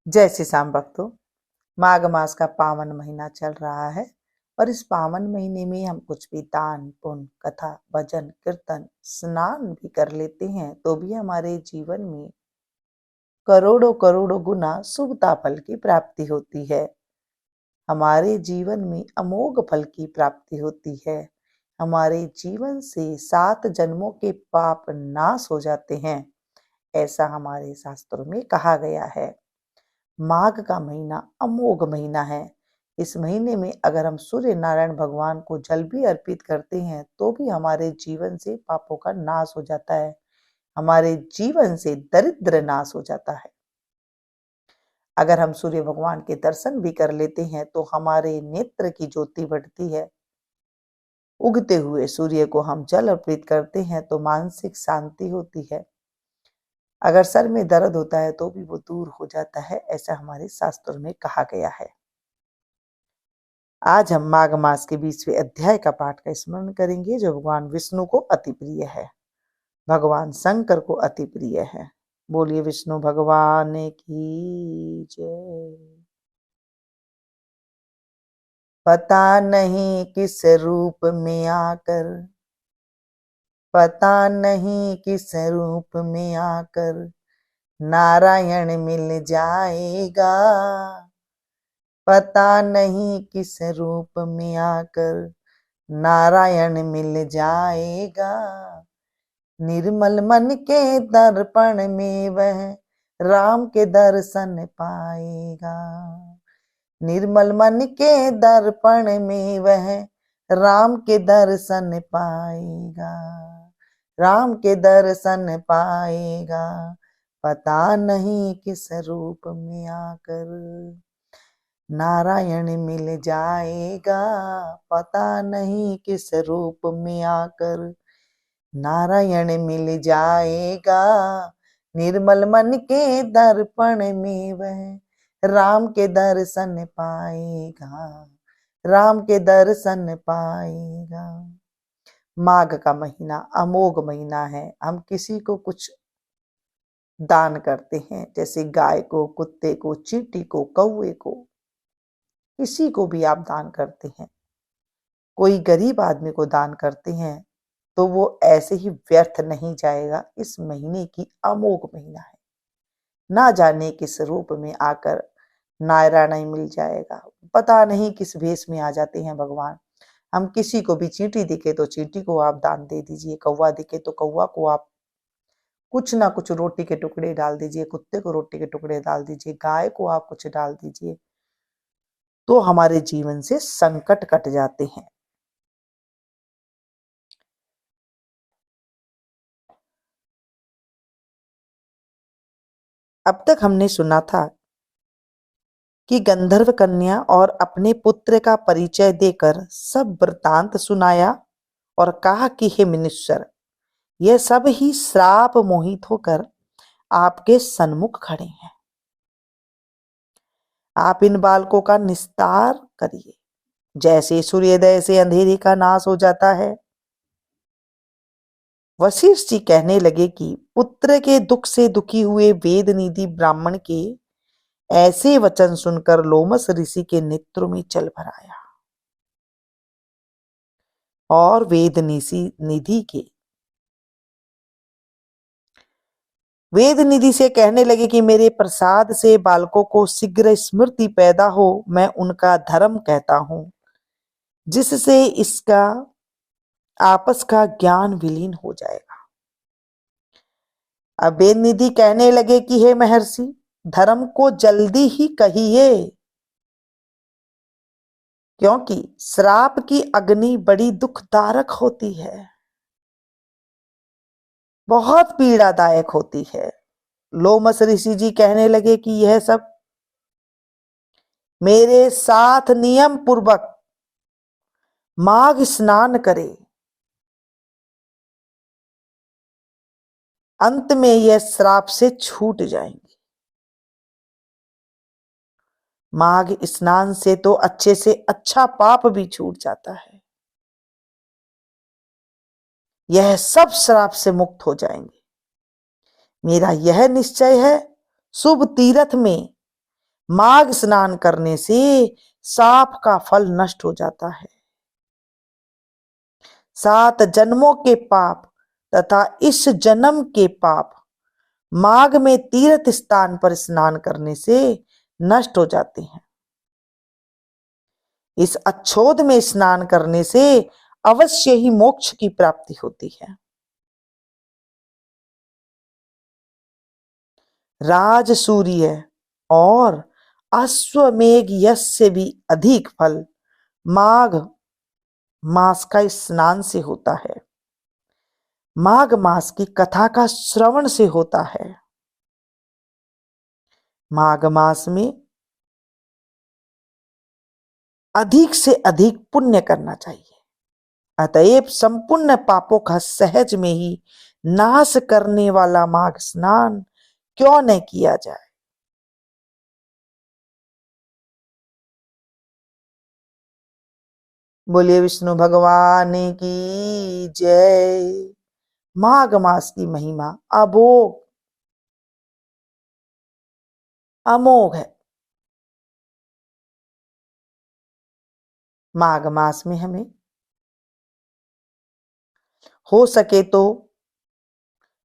जय श्री श्याम भक्तों। माघ मास का पावन महीना चल रहा है और इस पावन महीने में हम कुछ भी दान पुण्य कथा भजन कीर्तन स्नान भी कर लेते हैं तो भी हमारे जीवन में करोड़ों करोड़ों गुना शुभता फल की प्राप्ति होती है। हमारे जीवन में अमोघ फल की प्राप्ति होती है। हमारे जीवन से 7 जन्मों के पाप नाश हो जाते हैं, ऐसा हमारे शास्त्रों में कहा गया है। माघ का महीना अमोघ महीना है। इस महीने में अगर हम सूर्य नारायण भगवान को जल भी अर्पित करते हैं तो भी हमारे जीवन से पापों का नाश हो जाता है, हमारे जीवन से दरिद्र नाश हो जाता है। अगर हम सूर्य भगवान के दर्शन भी कर लेते हैं तो हमारे नेत्र की ज्योति बढ़ती है। उगते हुए सूर्य को हम जल अर्पित करते हैं तो मानसिक शांति होती है। अगर सर में दर्द होता है तो भी वो दूर हो जाता है, ऐसा हमारे शास्त्रों में कहा गया है। आज हम माघ मास के 20वें अध्याय का पाठ का स्मरण करेंगे जो भगवान विष्णु को अति प्रिय है, भगवान शंकर को अति प्रिय है। बोलिए विष्णु भगवान की जय। पता नहीं किस रूप में आकर, पता नहीं किस रूप में आकर नारायण मिल जाएगा। पता नहीं किस रूप में आकर नारायण मिल जाएगा। निर्मल मन के दर्पण में वह राम के दर्शन पाएगा। निर्मल मन के दर्पण में वह राम के दर्शन पाएगा, राम के दर्शन पाएगा। पता नहीं किस रूप में आकर नारायण मिल जाएगा। पता नहीं किस रूप में आकर नारायण मिल जाएगा। निर्मल मन के दर्पण में वह राम के दर्शन पाएगा, राम के दर्शन पाएगा। माघ का महीना अमोघ महीना है। हम किसी को कुछ दान करते हैं, जैसे गाय को, कुत्ते को, चींटी को, कौवे को, किसी को भी आप दान करते हैं, कोई गरीब आदमी को दान करते हैं तो वो ऐसे ही व्यर्थ नहीं जाएगा। इस महीने की अमोघ महीना है। ना जाने किस रूप में आकर नारायण मिल जाएगा। पता नहीं किस भेष में आ जाते हैं भगवान। हम किसी को भी चींटी दिखे तो चींटी को आप दान दे दीजिए, कौवा दिखे तो कौवा को आप कुछ ना कुछ रोटी के टुकड़े डाल दीजिए, कुत्ते को रोटी के टुकड़े डाल दीजिए, गाय को आप कुछ डाल दीजिए, तो हमारे जीवन से संकट कट जाते हैं। अब तक हमने सुना था कि गंधर्व कन्या और अपने पुत्र का परिचय देकर सब वृतांत सुनाया और कहा कि हे मुनीश्वर, यह सब ही श्राप मोहित होकर आपके सन्मुख खड़े हैं। आप इन बालकों का निस्तार करिए। जैसे सूर्योदय से अंधेरे का नाश हो जाता है। वशिष्ठ जी कहने लगे कि पुत्र के दुख से दुखी हुए वेद निधि ब्राह्मण के ऐसे वचन सुनकर लोमस ऋषि के नेत्रों में जल भर आया और वेद निधि से कहने लगे कि मेरे प्रसाद से बालकों को शीघ्र स्मृति पैदा हो, मैं उनका धर्म कहता हूं, जिससे इसका आपस का ज्ञान विलीन हो जाएगा। अब वेद निधि कहने लगे कि हे महर्षि, धर्म को जल्दी ही कहिए, क्योंकि श्राप की अग्नि बड़ी दुखदायक होती है, बहुत पीड़ादायक होती है। लोमस ऋषि जी कहने लगे कि यह सब मेरे साथ नियम पूर्वक माघ स्नान करे, अंत में यह श्राप से छूट जाएंगे। माघ स्नान से तो अच्छे से अच्छा पाप भी छूट जाता है। यह सब श्राप से मुक्त हो जाएंगे। मेरा यह निश्चय है, शुभ तीर्थ में माघ स्नान करने से साप का फल नष्ट हो जाता है। 7 जन्मों के पाप तथा इस जन्म के पाप माघ में तीर्थ स्थान पर स्नान करने से नष्ट हो जाते हैं। इस अच्छोद में स्नान करने से अवश्य ही मोक्ष की प्राप्ति होती है। राजसूर्य और अश्वमेघ यश से भी अधिक फल माघ मास का स्नान से होता है। माघ मास की कथा का श्रवण से होता है। माघ मास में अधिक से अधिक पुण्य करना चाहिए। अतएव संपूर्ण पापों का सहज में ही नाश करने वाला माघ स्नान क्यों न किया जाए। बोलिए विष्णु भगवान की जय। माघ मास की महिमा अभोग अमोघ है। माघ मास में हमें हो सके तो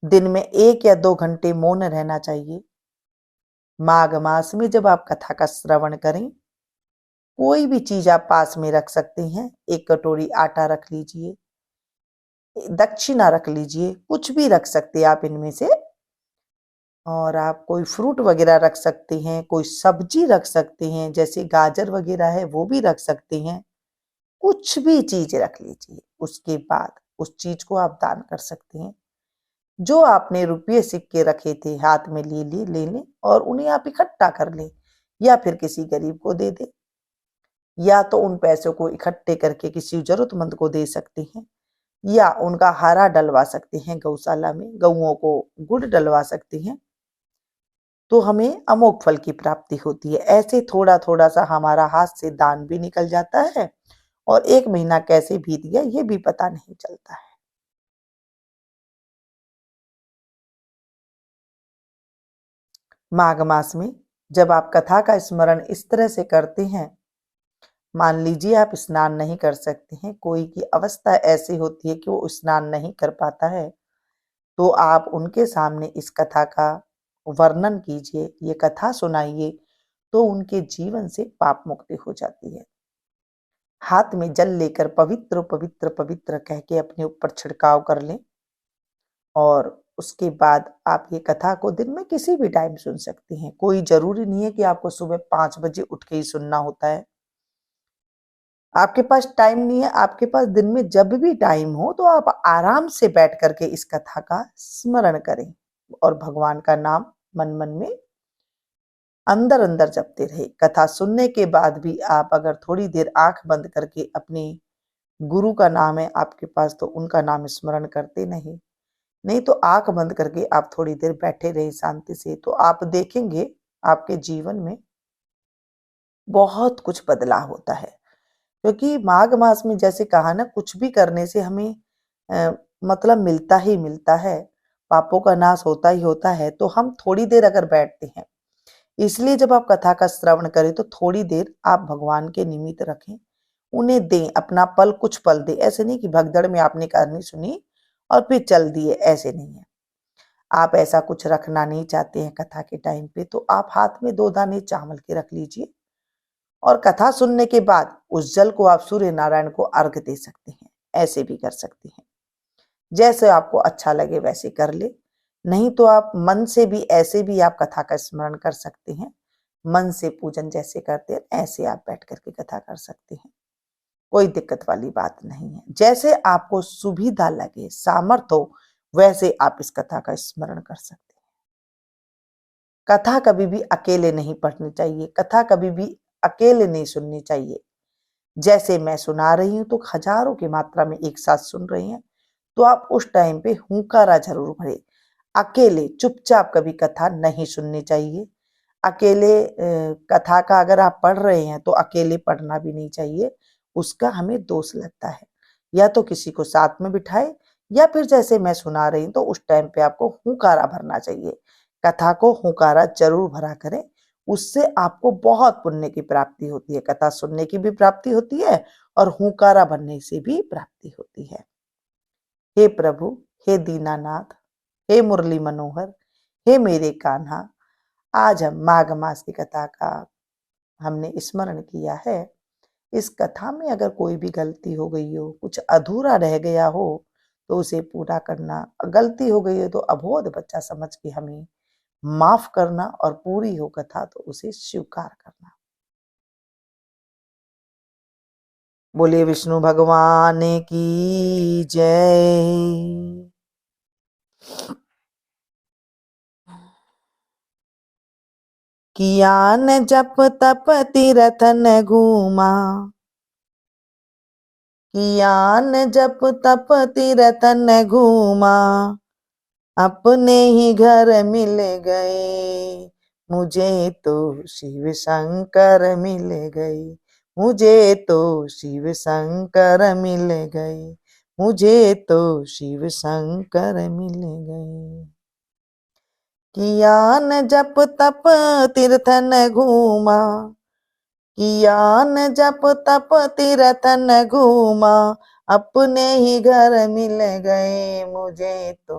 दिन में 1 या 2 घंटे मौन रहना चाहिए। माघ मास में जब आप कथा का श्रवण करें, कोई भी चीज आप पास में रख सकते हैं। 1 कटोरी आटा रख लीजिए, दक्षिणा रख लीजिए, कुछ भी रख सकते हैं आप इनमें से। और आप कोई फ्रूट वगैरह रख सकते हैं, कोई सब्जी रख सकते हैं, जैसे गाजर वगैरह है वो भी रख सकते हैं। कुछ भी चीज रख लीजिए। उसके बाद उस चीज को आप दान कर सकते हैं। जो आपने रुपये सिक्के रखे थे हाथ में ले लें और उन्हें आप इकट्ठा कर लें, या फिर किसी गरीब को दे दें, या तो उन पैसों को इकट्ठे करके किसी जरूरतमंद को दे सकते हैं, या उनका हरा डलवा सकते हैं गौशाला में, गऊओं को गुड़ डलवा सकते हैं। तो हमें अमोघ फल की प्राप्ति होती है। ऐसे थोड़ा थोड़ा सा हमारा हाथ से दान भी निकल जाता है और 1 महीना कैसे बीत गया ये भी पता नहीं चलता है। माघ मास में जब आप कथा का स्मरण इस तरह से करते हैं, मान लीजिए आप स्नान नहीं कर सकते हैं, कोई की अवस्था ऐसी होती है कि वो स्नान नहीं कर पाता है, तो आप उनके सामने इस कथा का वर्णन कीजिए, ये कथा सुनाइए, तो उनके जीवन से पाप मुक्ति हो जाती है। हाथ में जल लेकर पवित्र पवित्र पवित्र कह के अपने ऊपर छिड़काव कर लें, और उसके बाद आप ये कथा को दिन में किसी भी टाइम सुन सकते हैं। कोई जरूरी नहीं है कि आपको सुबह 5 बजे उठ के ही सुनना होता है। आपके पास टाइम नहीं है, आपके पास दिन में जब भी टाइम हो तो आप आराम से बैठ करके इस कथा का स्मरण करें और भगवान का नाम मन मन में अंदर अंदर जपते रहे। कथा सुनने के बाद भी आप अगर थोड़ी देर आंख बंद करके अपने गुरु का नाम है आपके पास तो उनका नाम स्मरण करते नहीं तो आंख बंद करके आप थोड़ी देर बैठे रहे शांति से, तो आप देखेंगे आपके जीवन में बहुत कुछ बदलाव होता है। क्योंकि माघ मास में जैसे कहा ना, कुछ भी करने से हमें मतलब मिलता ही मिलता है, पापों का नाश होता ही होता है। तो हम थोड़ी देर अगर बैठते हैं, इसलिए जब आप कथा का श्रवण करें तो थोड़ी देर आप भगवान के निमित्त रखें, उन्हें दें अपना पल, कुछ पल दें। ऐसे नहीं कि भगदड़ में आपने कहानी सुनी और फिर चल दिए, ऐसे नहीं है। आप ऐसा कुछ रखना नहीं चाहते हैं कथा के टाइम पे, तो आप हाथ में 2 दाने चावल के रख लीजिए और कथा सुनने के बाद उस जल को आप सूर्य नारायण को अर्घ दे सकते हैं। ऐसे भी कर सकते हैं, जैसे आपको अच्छा लगे वैसे कर ले। नहीं तो आप मन से भी ऐसे भी आप कथा का स्मरण कर सकते हैं। मन से पूजन जैसे करते हैं ऐसे आप बैठ करके कथा कर सकते हैं। कोई दिक्कत वाली बात नहीं है। जैसे आपको सुविधा लगे, सामर्थ्य हो, वैसे आप इस कथा का स्मरण कर सकते हैं। कथा कभी भी अकेले नहीं पढ़नी चाहिए, कथा कभी भी अकेले नहीं सुननी चाहिए। जैसे मैं सुना रही हूं तो हजारों की मात्रा में एक साथ सुन रही हैं, तो आप उस टाइम पे हुंकारा जरूर भरे। अकेले चुपचाप कभी कथा नहीं सुननी चाहिए। अकेले कथा का अगर आप पढ़ रहे हैं तो अकेले पढ़ना भी नहीं चाहिए, उसका हमें दोष लगता है। या तो किसी को साथ में बिठाए, या फिर जैसे मैं सुना रही हूँ तो उस टाइम पे आपको हुंकारा भरना चाहिए। कथा को हुंकारा जरूर भरा करें, उससे आपको बहुत पुण्य की प्राप्ति होती है। कथा सुनने की भी प्राप्ति होती है और हुंकारा बनने से भी प्राप्ति होती है। हे प्रभु, हे दीनानाथ, हे मुरली मनोहर, हे मेरे कान्हा, आज हम माघ मास की कथा का हमने स्मरण किया है। इस कथा में अगर कोई भी गलती हो गई हो, कुछ अधूरा रह गया हो, तो उसे पूरा करना। गलती हो गई हो तो अबोध बच्चा समझ के हमें माफ करना, और पूरी हो कथा तो उसे स्वीकार करना। बोलिए विष्णु भगवान की जय। किया न जप तप तीरथ न घूमा, किया न जप तप तीरथ न घूमा, अपने ही घर मिल गए मुझे तो शिव शंकर मिल गए, मुझे तो शिव शंकर मिल गए, मुझे तो शिव शंकर मिल गए। किया न जप तप तीर्थ न घूमा, किया न जप तप तीर्थ न घूमा, अपने ही घर मिल गए मुझे तो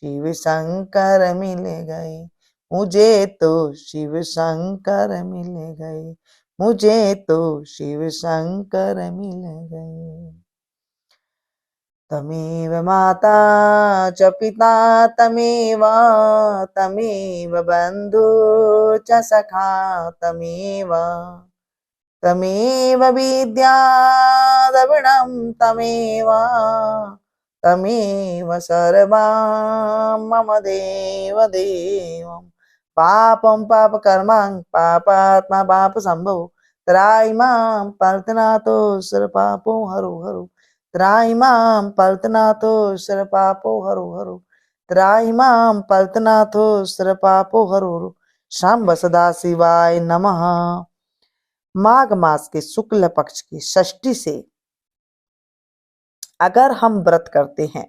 शिव शंकर मिल गए, मुझे तो शिव शंकर मिल गए, मुझे तो शिव शंकर मिल गए। तमेव माता च पिता तमेव, तमेव बंधु च सखा तमेव, तमेव विद्या द्रविणं तमेव, तमेव सर्वं मम देव देवं। पापं पाप कर्मां पापात्मा पाप संभव, त्राहिमां प्रार्थनातो सर्व पापो हरो हरो, त्राहिमां प्रार्थनातो सर्व पापो हरो हरो, त्राहिमां प्रार्थनातो सर्व पापो हरो हरो। शांब सदा शिवाय नमः। माघ मास के शुक्ल पक्ष की षष्ठी से अगर हम व्रत करते हैं,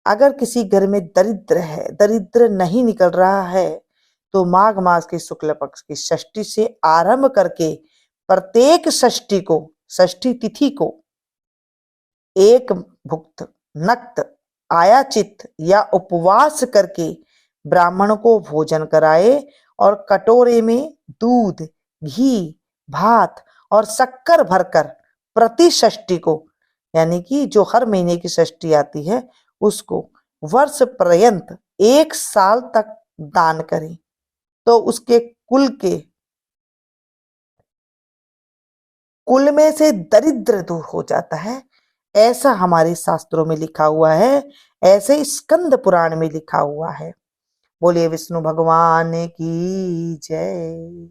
अगर किसी घर में दरिद्र है, दरिद्र नहीं निकल रहा है, तो माघ मास के शुक्ल पक्ष की षष्ठी से आरंभ करके प्रत्येक षष्ठी को, षष्ठी तिथि को एक भुक्त नक्त आयाचित या उपवास करके ब्राह्मण को भोजन कराए, और कटोरे में दूध, घी, भात और शक्कर भरकर प्रति षष्ठी को, यानी कि जो हर महीने की षष्ठी आती है उसको वर्ष पर्यंत 1 साल तक दान करें, तो उसके कुल में से दरिद्र दूर हो जाता है। ऐसा हमारे शास्त्रों में लिखा हुआ है, ऐसे स्कंद पुराण में लिखा हुआ है। बोलिए विष्णु भगवान की जय।